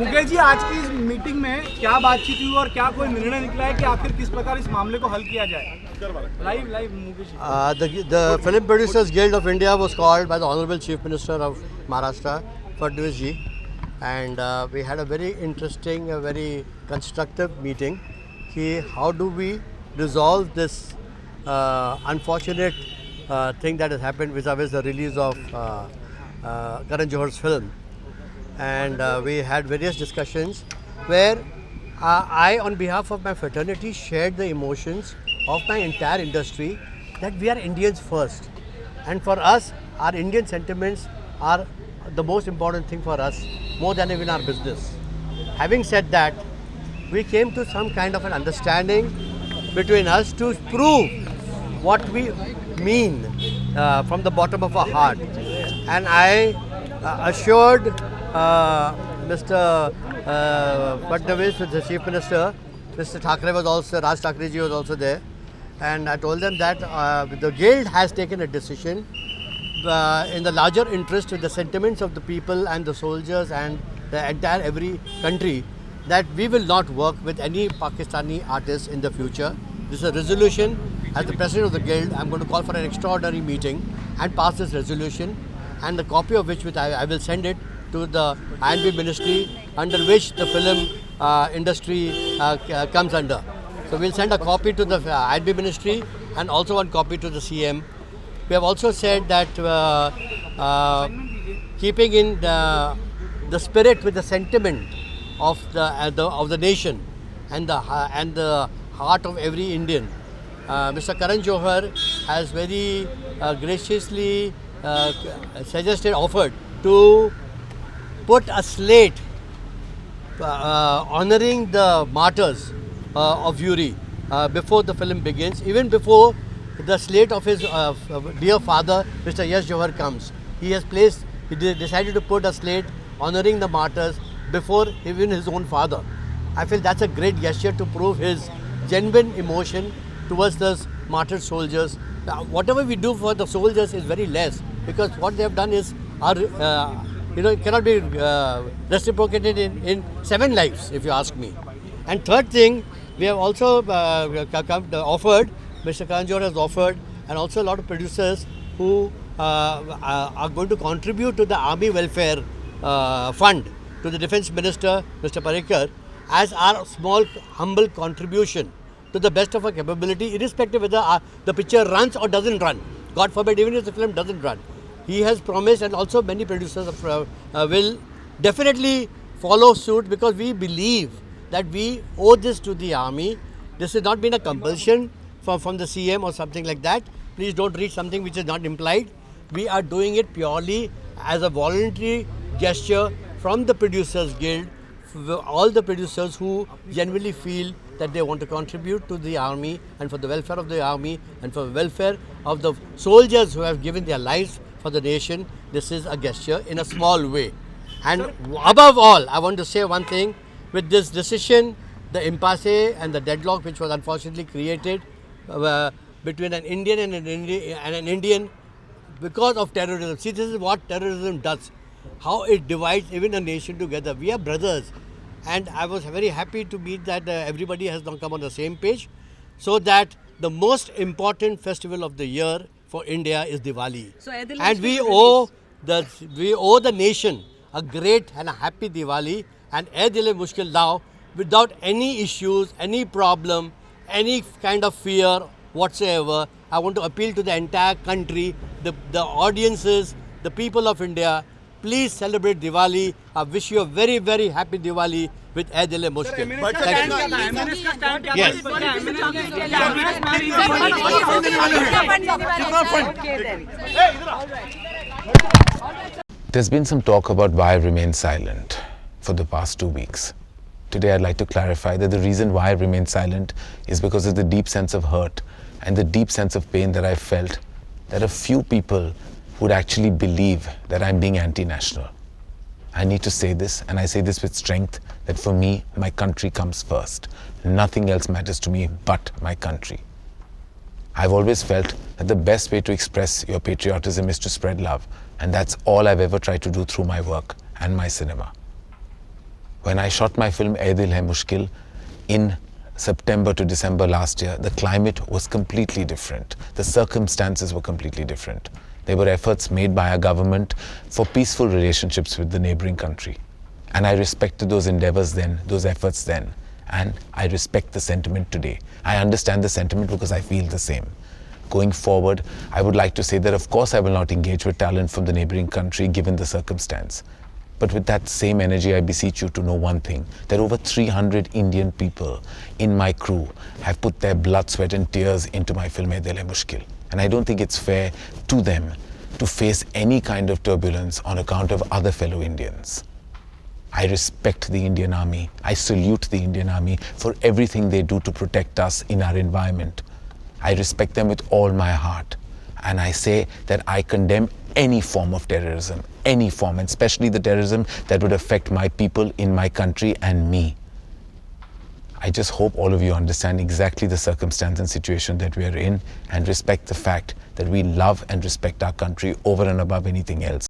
मुकेश जी, आज की इस मीटिंग में क्या बातचीत हुई और क्या कोई निर्णय निकला है कि आखिर किस प्रकार इस मामले को हल किया जाए? Live Mukesh ji. The Film Producers Guild of India was called by the Honorable Chief Minister of Maharashtra, Fadnavis ji, and we had a very interesting, a very constructive meeting. How do we resolve this unfortunate thing that has happened vis-a-vis the release of Karan Johar's film? And we had various discussions where I, on behalf of my fraternity, shared the emotions of my entire industry that we are Indians first. And for us, our Indian sentiments are the most important thing for us, more than even our business. Having said that, we came to some kind of an understanding between us to prove what we mean from the bottom of our heart. And I assured Mr. Fadnavis, the Chief Minister, Mr. Thackrey was also, Raj Thackrey ji was also there, and I told them that the Guild has taken a decision in the larger interest of the sentiments of the people and the soldiers and the entire every country, that we will not work with any Pakistani artists in the future. This is a resolution. As the President of the Guild, I am going to call for an extraordinary meeting and pass this resolution, and the copy of which I will send it to the INB Ministry, under which the film industry comes under. So we'll send a copy to the INB Ministry and also one copy to the CM. We have also said that keeping in the spirit with the sentiment of the nation and the heart of every Indian, Mr. Karan Johar has very graciously offered to put a slate honoring the martyrs of Uri before the film begins, even before the slate of his dear father, Mr. Yash Johar, comes. He decided to put a slate honoring the martyrs before even his own father. I feel that's a great gesture to prove his genuine emotion towards the martyred soldiers. Whatever we do for the soldiers is very less, because what they have done is it cannot be reciprocated in 7 lives, if you ask me. And third thing, we have also offered, Mr. Karan Johar has offered, and also a lot of producers who are going to contribute to the Army Welfare Fund, to the Defence Minister, Mr. Parrikar, as our small, humble contribution to the best of our capability, irrespective whether the picture runs or doesn't run. God forbid, even if the film doesn't run. He has promised, and also many producers will definitely follow suit, because we believe that we owe this to the army. This has not been a compulsion from the CM or something like that. Please don't read something which is not implied. We are doing it purely as a voluntary gesture from the Producers Guild, all the producers who genuinely feel that they want to contribute to the army and for the welfare of the army and for the welfare of the soldiers who have given their lives for the nation. This is a gesture in a small way. And above all, I want to say one thing. With this decision, the impasse and the deadlock which was unfortunately created between an Indian and an Indian because of terrorism. See, this is what terrorism does. How it divides even a nation together. We are brothers. And I was very happy to meet that everybody has now come on the same page, so that the most important festival of the year for India is Diwali. So, and we owe the nation a great and a happy Diwali, and Mushkil now, without any issues, any problem, any kind of fear whatsoever. I want to appeal to the entire country, the audiences, the people of India. Please celebrate Diwali. I wish you a very, very happy Diwali with Mushkil. There's been some talk about why I remained silent for the past 2 weeks. Today I'd like to clarify that the reason why I remained silent is because of the deep sense of hurt and the deep sense of pain that I felt that a few people would actually believe that I'm being anti-national. I need to say this, and I say this with strength, that for me, my country comes first. Nothing else matters to me but my country. I've always felt that the best way to express your patriotism is to spread love, and that's all I've ever tried to do through my work and my cinema. When I shot my film Ae Dil Hai Mushkil in September to December last year, the climate was completely different. The circumstances were completely different. There were efforts made by our government for peaceful relationships with the neighboring country. And I respected those endeavors then, those efforts then. And I respect the sentiment today. I understand the sentiment because I feel the same. Going forward, I would like to say that of course I will not engage with talent from the neighboring country given the circumstance. But with that same energy, I beseech you to know one thing, that over 300 Indian people in my crew have put their blood, sweat and tears into my film Ae Dil Hai Mushkil. And I don't think it's fair to them to face any kind of turbulence on account of other fellow Indians. I respect the Indian Army. I salute the Indian Army for everything they do to protect us in our environment. I respect them with all my heart. And I say that I condemn any form of terrorism, any form, and especially the terrorism that would affect my people in my country and me. I just hope all of you understand exactly the circumstance and situation that we are in and respect the fact that we love and respect our country over and above anything else.